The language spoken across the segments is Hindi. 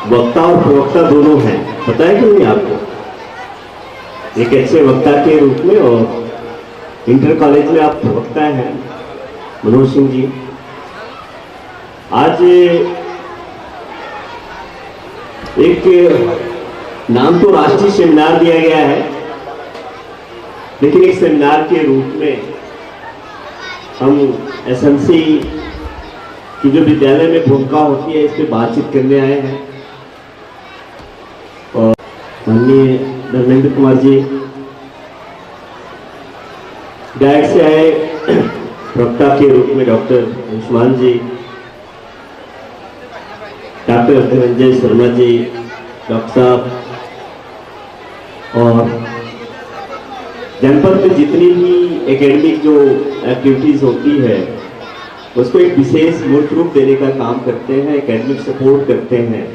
वक्ता और प्रवक्ता दोनों हैं, पता है कि नहीं आपको? एक अच्छे वक्ता के रूप में और इंटर कॉलेज में आप प्रवक्ता हैं मनोज सिंह जी। आज एक नाम तो राष्ट्रीय सेमिनार दिया गया है, लेकिन एक सेमिनार के रूप में हम एसएमसी की जो विद्यालय में भूमिका होती है इस पर बातचीत करने आए हैं। और माननीय धर्मेंद्र कुमार जी डायट से आए प्रवक्ता के रूप में डॉक्टर अंशुमान जी, डॉक्टर धनंजय शर्मा जी, डॉक्टर साहब, और जनपद में जितनी भी एकेडमिक जो एक्टिविटीज होती है उसको एक विशेष मूर्त रूप देने का काम करते हैं, एकेडमिक सपोर्ट करते हैं।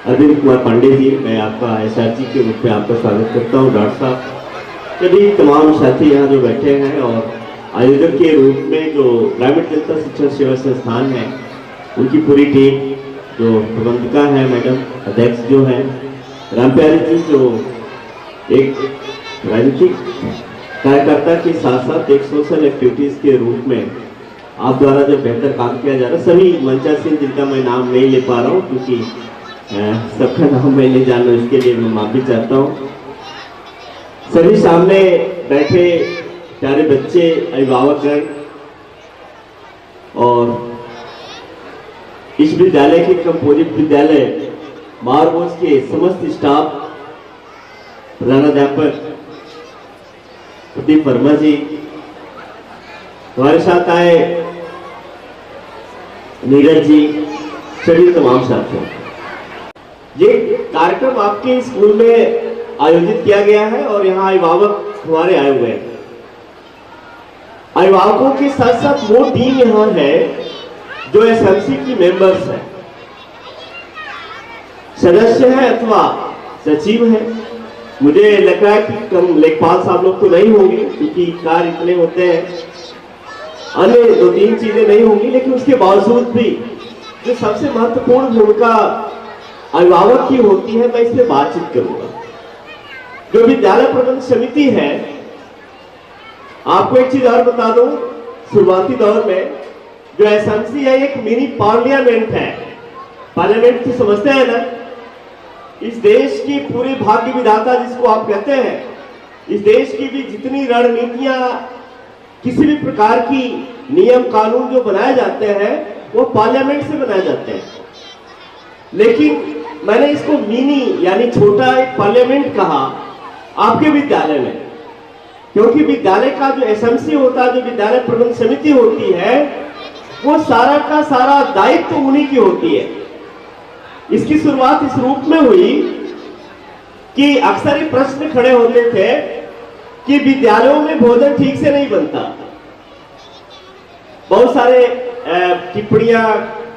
अरविंद कुमार पांडे जी, मैं आपका एसआरजी के रूप में आपका स्वागत करता हूँ। डॉक्टर साहब, सभी तमाम साथी यहाँ जो बैठे हैं, और आयोजक के रूप में जो ग्रामीण जनता शिक्षण सेवा संस्थान है उनकी पूरी टीम, जो प्रबंधिका है मैडम, अध्यक्ष जो है राम प्यारी जी, जो एक राजनीतिक कार्यकर्ता के साथ साथ एक सोशल एक्टिविटीज के रूप में आप द्वारा जो बेहतर काम किया जा रहा है, सभी मंचासीन जिनका मैं नाम नहीं ले पा रहा हूँ क्योंकि सबका नाम मैं नहीं जान रहा, इसके लिए मैं माफी चाहता हूँ। सभी सामने बैठे प्यारे बच्चे, अभिभावकगण और इस विद्यालय के कंपोजिट विद्यालय मारबोस के समस्त स्टाफ, प्रधानाध्यापक प्रदीप वर्मा जी, हमारे साथ आए नीरज जी, सभी तमाम साथियों। ये कार्यक्रम आपके स्कूल में आयोजित किया गया है और यहाँ अभिभावक हमारे आए हुए हैं। अभिभावकों के साथ साथ वो टीम यहाँ है जो एसएमसी की मेंबर्स है, सदस्य है अथवा सचिव है। मुझे लग रहा है कि कम लेखपाल साहब लोग तो नहीं होंगे क्योंकि कार्य इतने होते हैं, अन्य दो तीन चीजें नहीं होंगी, लेकिन उसके बावजूद भी जो सबसे महत्वपूर्ण भूमिका अभिभावक की होती है, मैं इस पर बातचीत करूंगा। जो विद्यालय प्रबंध समिति है, आपको एक चीज और बता दूं, शुरुआती दौर में जो एसएमसी है एक मिनी पार्लियामेंट है। पार्लियामेंट तो समझते हैं ना, इस देश की पूरी भाग्य विधाता जिसको आप कहते हैं, इस देश की भी जितनी रणनीतियां, किसी भी प्रकार की नियम कानून जो बनाए जाते हैं वो पार्लियामेंट से बनाए जाते हैं। लेकिन मैंने इसको मिनी यानी छोटा एक पार्लियामेंट कहा आपके विद्यालय में, क्योंकि विद्यालय का जो एसएमसी होता है, जो विद्यालय प्रबंध समिति होती है, वो सारा का सारा दायित्व उन्हीं की होती है। इसकी शुरुआत इस रूप में हुई कि अक्सर ये प्रश्न खड़े होते थे कि विद्यालयों में भोजन ठीक से नहीं बनता। बहुत सारे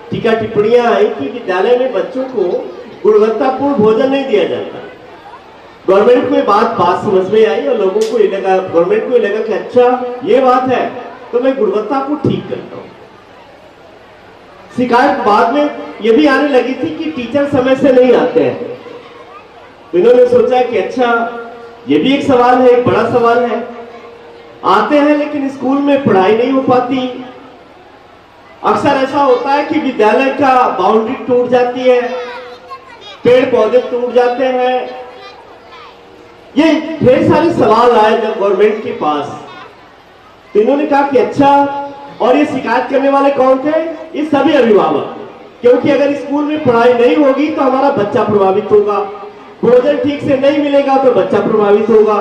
टीका टिप्पणियां आई कि विद्यालय में बच्चों को गुणवत्तापूर्ण भोजन नहीं दिया जाता। गवर्नमेंट को बात समझ में आई और लोगों को ये लगा, गवर्नमेंट को ये लगा कि अच्छा ये बात है तो मैं गुणवत्ता को ठीक करता हूं। शिकायत बाद में ये भी आने लगी थी कि टीचर समय से नहीं आते हैं, तो इन्होंने सोचा कि अच्छा ये भी एक सवाल है, एक बड़ा सवाल है। आते हैं लेकिन स्कूल में पढ़ाई नहीं हो पाती। अक्सर ऐसा होता है कि विद्यालय का बाउंड्री टूट जाती है, पेड़ पौधे टूट जाते हैं। ये ढेर सारे सवाल आए जब गवर्नमेंट के पास, तो इन्होंने कहा कि अच्छा, और ये शिकायत करने वाले कौन थे? ये सभी अभिभावक, क्योंकि अगर स्कूल में पढ़ाई नहीं होगी तो हमारा बच्चा प्रभावित होगा, भोजन ठीक से नहीं मिलेगा तो बच्चा प्रभावित होगा,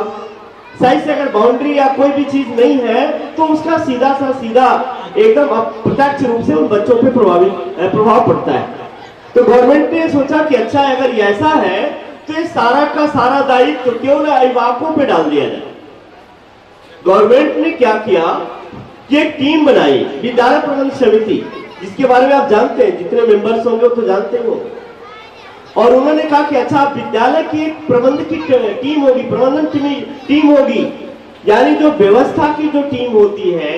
सही से अगर बाउंड्री या कोई भी चीज नहीं है तो उसका सीधा एकदम अप्रत्यक्ष रूप से उन बच्चों पे प्रभाव पड़ता है। तो गवर्नमेंट ने सोचा कि अच्छा अगर ये ऐसा है तो ये सारा का सारा दायित्व क्यों ना अभिभावकों पे डाल दिया जाए। गवर्नमेंट ने क्या किया कि एक टीम बनाई, विद्यालय प्रबंध समिति, जिसके बारे में आप जानते हैं, जितने मेंबर्स होंगे वो तो जानते हो। और उन्होंने कहा कि अच्छा विद्यालय की एक प्रबंध की टीम होगी, प्रबंधन टीम होगी, यानी जो व्यवस्था की जो टीम होती है,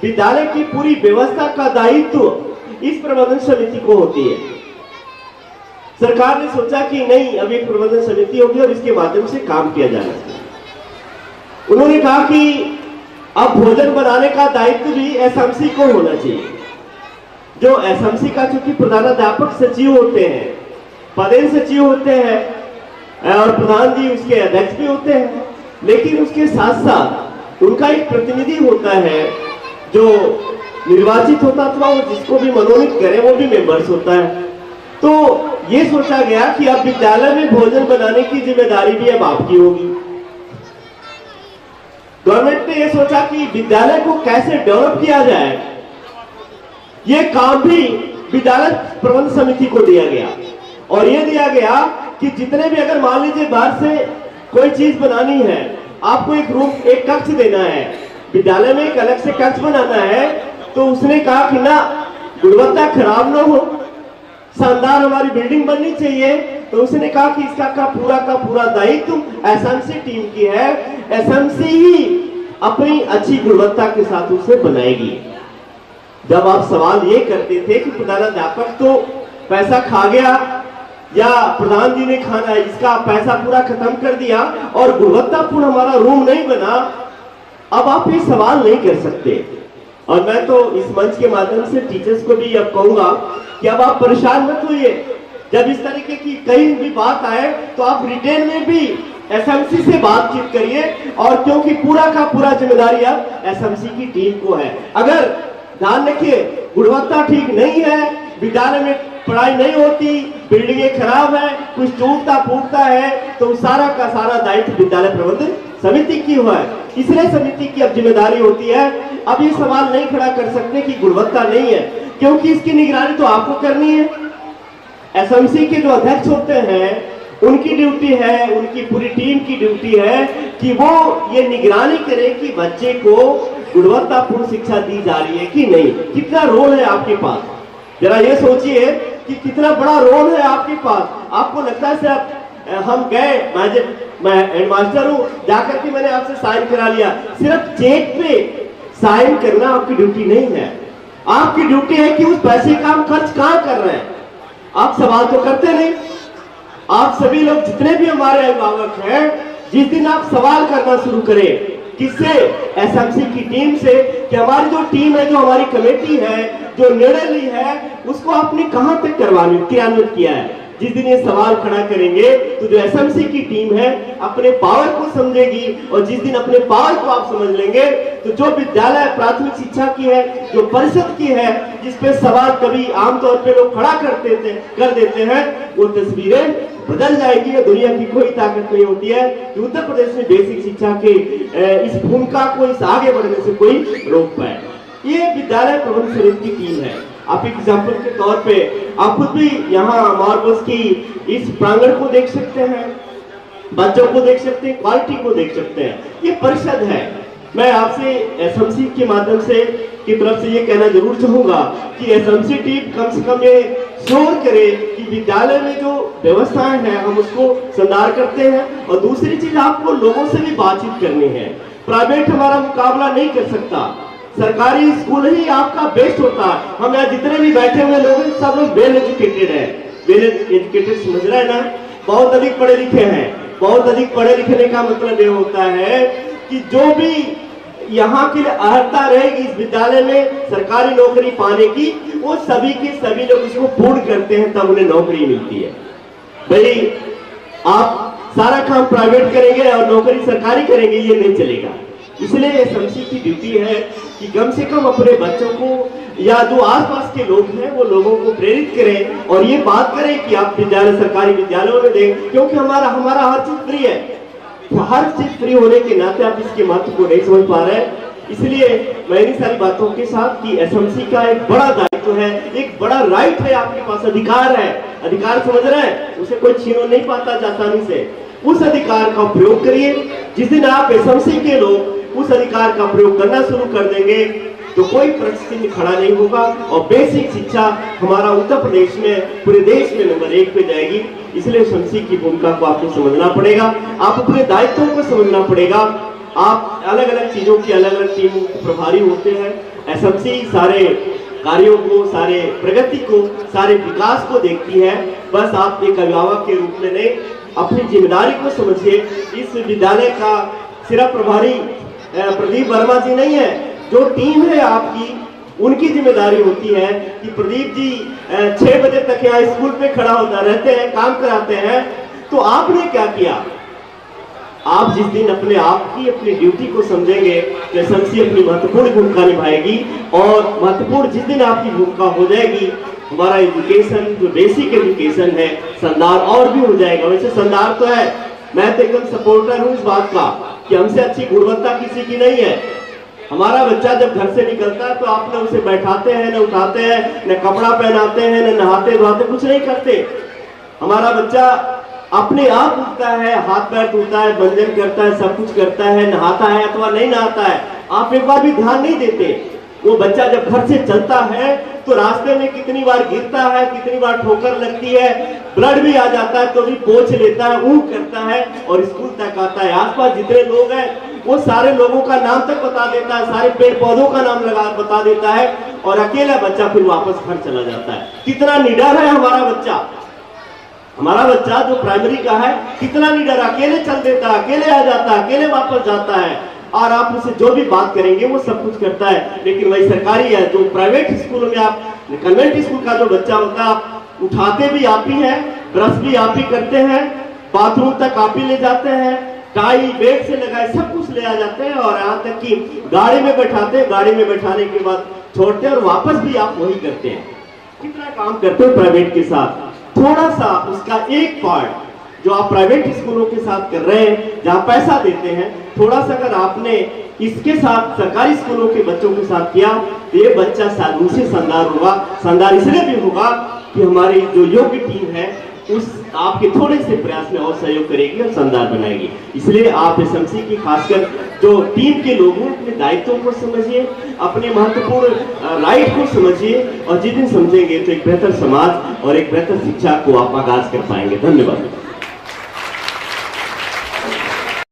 विद्यालय की पूरी व्यवस्था का दायित्व इस प्रबंधन समिति को होती है। सरकार ने सोचा कि नहीं, अब एक प्रबंधन समिति होगी और इसके माध्यम से काम किया जाना चाहिए। उन्होंने कहा कि अब भोजन बनाने का दायित्व भी एसएमसी को होना चाहिए। जो एसएमसी का चूंकि प्रधानाध्यापक सचिव होते हैं, पदेन सचिव होते हैं और प्रधान जी उसके अध्यक्ष भी होते हैं, लेकिन उसके साथ साथ उनका एक प्रतिनिधि होता है जो निर्वाचित होता अथवा वो जिसको भी मनोनीत करे वो भी मेंबर्स होता है। तो ये सोचा गया कि अब विद्यालय में भोजन बनाने की जिम्मेदारी भी अब आपकी होगी। गवर्नमेंट ने यह सोचा कि विद्यालय को कैसे डेवलप किया जाए, ये काम भी विद्यालय प्रबंध समिति को दिया गया। और यह दिया गया कि जितने भी, अगर मान लीजिए बाहर से कोई चीज बनानी है, आपको एक रूम, एक कक्ष देना है, विद्यालय में एक अलग से कक्ष बनाना है, तो उसने कहा कि ना गुणवत्ता खराब ना हो, शानदार हमारी बिल्डिंग बननी चाहिए। तो उसने कहा कि इसका का पूरा दायित्व एसएमसी टीम की है, एसएमसी ही अपनी अच्छी गुणवत्ता के साथ उसे बनाएगी। जब आप सवाल ये करते थे कि प्रधानाध्यापक तो पैसा खा गया या प्रधान जी ने खाना इसका पैसा पूरा खत्म कर दिया और गुणवत्तापूर्ण हमारा रूम नहीं बना, अब आप ये सवाल नहीं कर सकते। और मैं तो इस मंच के माध्यम से टीचर्स को भी अब कहूंगा कि अब आप परेशान मत होइए। जब इस तरीके की कहीं भी बात आए तो आप रिटेन में भी एसएमसी से बातचीत करिए, और क्योंकि पूरा का पूरा जिम्मेदारी अब एसएमसी की टीम को है। अगर ध्यान रखिए, गुणवत्ता ठीक नहीं है, विद्यालय में पढ़ाई नहीं होती, बिल्डिंगें खराब है, कुछ टूटता फूटता है, तो सारा का सारा दायित्व विद्यालय प्रबंधन समिति की हुआ है। इसलिए समिति की अब जिम्मेदारी होती है। अब ये सवाल नहीं खड़ा कर सकते कि गुणवत्ता नहीं है, क्योंकि इसकी निगरानी तो आपको करनी है। एसएमसी के जो अध्यक्ष होते हैं उनकी ड्यूटी है, उनकी पूरी टीम की ड्यूटी है कि वो ये निगरानी करे कि बच्चे को गुणवत्तापूर्ण शिक्षा दी जा रही है कि नहीं। कितना रोल है आपके पास, जरा ये सोचिए कि कितना बड़ा रोल है आपके पास। आपको लगता है सिर्फ हम गए, मैं हेडमास्टर हूं, जाकर के मैंने आपसे साइन करा लिया, सिर्फ चेक पे साइन करना आपकी ड्यूटी नहीं है। आपकी ड्यूटी है कि उस पैसे का हम खर्च कहां कर रहे हैं। आप सवाल तो करते नहीं। आप सभी लोग जितने भी हमारे अभिभावक हैं, जिस दिन आप सवाल करना शुरू करें, किससे, एसएमसी की टीम से, कि हमारी जो टीम है, जो हमारी कमेटी है, जो निर्णय ली है, उसको आपने कहां तक क्रियान्वित किया है। जिस दिन ये सवाल खड़ा करेंगे तो जो एसएमसी की टीम है अपने पावर को समझेगी, और जिस दिन अपने पावर को आप समझ लेंगे तो जो विद्यालय प्राथमिक शिक्षा की है, जो परिषद की है, जिस पे सवाल कभी आमतौर पे लोग खड़ा कर देते हैं, वो तस्वीरें बदल जाएगी। दुनिया की कोई ताकत नहीं होती है कि उत्तर प्रदेश में बेसिक शिक्षा के इस भूमिका को इस आगे बढ़ने से कोई रोक पाए। ये विद्यालय प्रबंध समिति की टीम है। आप एग्जाम्पल के तौर पे आप खुद भी यहाँ मार्बल्स की इस प्रांगण को देख सकते हैं, बच्चों को देख सकते हैं, क्वालिटी को देख सकते हैं। ये परिषद है। मैं आपसे एसएमसी के माध्यम से की तरफ से ये कहना जरूर चाहूंगा कि एसएमसी टीम कम से कम ये श्योर करे कि विद्यालय में जो व्यवस्थाएं हैं हम उसको सुधार करते हैं। और दूसरी चीज, आपको लोगों से भी बातचीत करनी है। प्राइवेट हमारा मुकाबला नहीं कर सकता, सरकारी स्कूल ही आपका बेस्ट होता है। हम यहाँ जितने भी बैठे हुए लोग हैं सब लोग वेल एजुकेटेड है। वेल एजुकेटेड समझ रहे हैं ना, बहुत अधिक पढ़े लिखे हैं। बहुत अधिक पढ़े लिखने का मतलब ये होता है कि जो भी यहाँ की अर्हता रहेगी इस विद्यालय में सरकारी नौकरी पाने की, वो सभी के सभी लोग इसको पूर्ण करते हैं, तब उन्हें नौकरी मिलती है। भाई आप सारा काम प्राइवेट करेंगे और नौकरी सरकारी करेंगे, ये नहीं चलेगा। इसलिए एसएमसी की ड्यूटी है कि कम से कम अपने बच्चों को या जो आसपास के लोग हैं वो लोगों को प्रेरित करें और ये बात करें कि आप विद्यालय सरकारी विद्यालयों में दें, क्योंकि हमारा हर चीज फ्री है। तो हर चीज फ्री होने के नाते आप इसके महत्व को नहीं समझ पा रहे हैं। इसलिए मैं इन्हीं सारी बातों के साथ कि एसएमसी का एक बड़ा दायित्व है, एक बड़ा राइट है, आपके पास अधिकार है। अधिकार समझ रहे हैं, उसे कोई छीन नहीं पाता आसानी से। उस अधिकार का प्रयोग करिए। जिस दिन आप एसएमसी के लोग उस अधिकार का प्रयोग करना शुरू कर देंगे तो कोई प्रश्न खड़ा नहीं होगा और बेसिक शिक्षा हमारा उत्तर प्रदेश में पूरे देश में नंबर 1 पे जाएगी। इसलिए एसएमसी की भूमिका को आपको समझना पड़ेगा, आप अपने दायित्वों को समझना पड़ेगा। आप अलग अलग चीजों की अलग अलग टीम प्रभारी होते हैं। एसएमसी सारे कार्यों को, सारे प्रगति को, सारे विकास को देखती है। बस आप एक अभिभावक के रूप में नहीं, अपनी जिम्मेदारी को समझिए। इस विद्यालय का सिर्फ प्रभारी प्रदीप वर्मा जी नहीं है, जो टीम है आपकी, उनकी जिम्मेदारी होती है कि प्रदीप जी 6 बजे तक यहाँ स्कूल पे खड़ा होता रहते हैं, काम कराते हैं। तो आपने क्या किया? आप जिस दिन अपने आप की अपनी ड्यूटी को समझेंगे तो एसएमसी अपनी महत्वपूर्ण भूमिका निभाएगी, और महत्वपूर्ण जिस दिन आपकी भूमिका हो जाएगी, हमारा एजुकेशन जो बेसिक एजुकेशन है संदार और भी हो जाएगा। वैसे संदार तो है, मैं तो एकदम सपोर्टर हूँ इस बात का कि हमसे अच्छी गुणवत्ता किसी की नहीं है। हमारा बच्चा जब घर से निकलता है तो आप न उसे बैठाते हैं, न उठाते हैं, न कपड़ा पहनाते हैं, न नहाते धोते, कुछ नहीं करते। हमारा बच्चा अपने आप उठता है, हाथ पैर धोता है, भंजन करता है, सब कुछ करता है, नहाता है अथवा नहीं नहाता है, आप एक बार भी ध्यान नहीं देते। वो बच्चा जब घर से चलता है तो रास्ते में कितनी बार गिरता है, कितनी बार ठोकर लगती है, ब्लड भी आ जाता है तो भी पोंछ लेता है, ऊँग करता है और स्कूल तक आता है। आसपास जितने लोग हैं वो सारे लोगों का नाम तक बता देता है, सारे पेड़ पौधों का नाम बता देता है, और अकेला बच्चा फिर वापस घर चला जाता है। कितना निडर है हमारा बच्चा। हमारा बच्चा जो प्राइमरी का है कितना निडर, अकेले चल देता है, अकेले आ जाता है, अकेले वापस जाता है, और आप उसे जो भी बात करेंगे वो सब कुछ करता है। लेकिन वही सरकारी है, जो प्राइवेट स्कूलों में आप कन्वेंट स्कूल का जो बच्चा होता है, आप उठाते भी आप ही है, ब्रश भी आप ही करते हैं, बाथरूम तक आप ही ले जाते हैं, टाई बेल्ट से लगाए सब कुछ ले आ जाते हैं, और यहाँ तक कि गाड़ी में बैठाते हैं, गाड़ी में बैठाने के बाद छोड़ते हैं और वापस भी आप वही करते हैं। कितना काम करते हैं प्राइवेट के साथ। थोड़ा सा उसका एक पार्ट जो आप प्राइवेट स्कूलों के साथ कर रहे हैं, जहाँ पैसा देते हैं, थोड़ा सा अगर आपने इसके साथ सरकारी स्कूलों के बच्चों के साथ किया तो ये बच्चा साधु से संदार होगा। संदार इसलिए भी होगा कि हमारी जो योग्य टीम है उस आपके थोड़े से प्रयास में और सहयोग करेगी और संदार बनाएगी। इसलिए आप एसएमसी की खासकर जो टीम के लोग हैं अपने दायित्वों को समझिए, अपने महत्वपूर्ण राइट को समझिए, और जिस दिन समझेंगे तो एक बेहतर समाज और एक बेहतर शिक्षा को आप आगाज कर पाएंगे। धन्यवाद।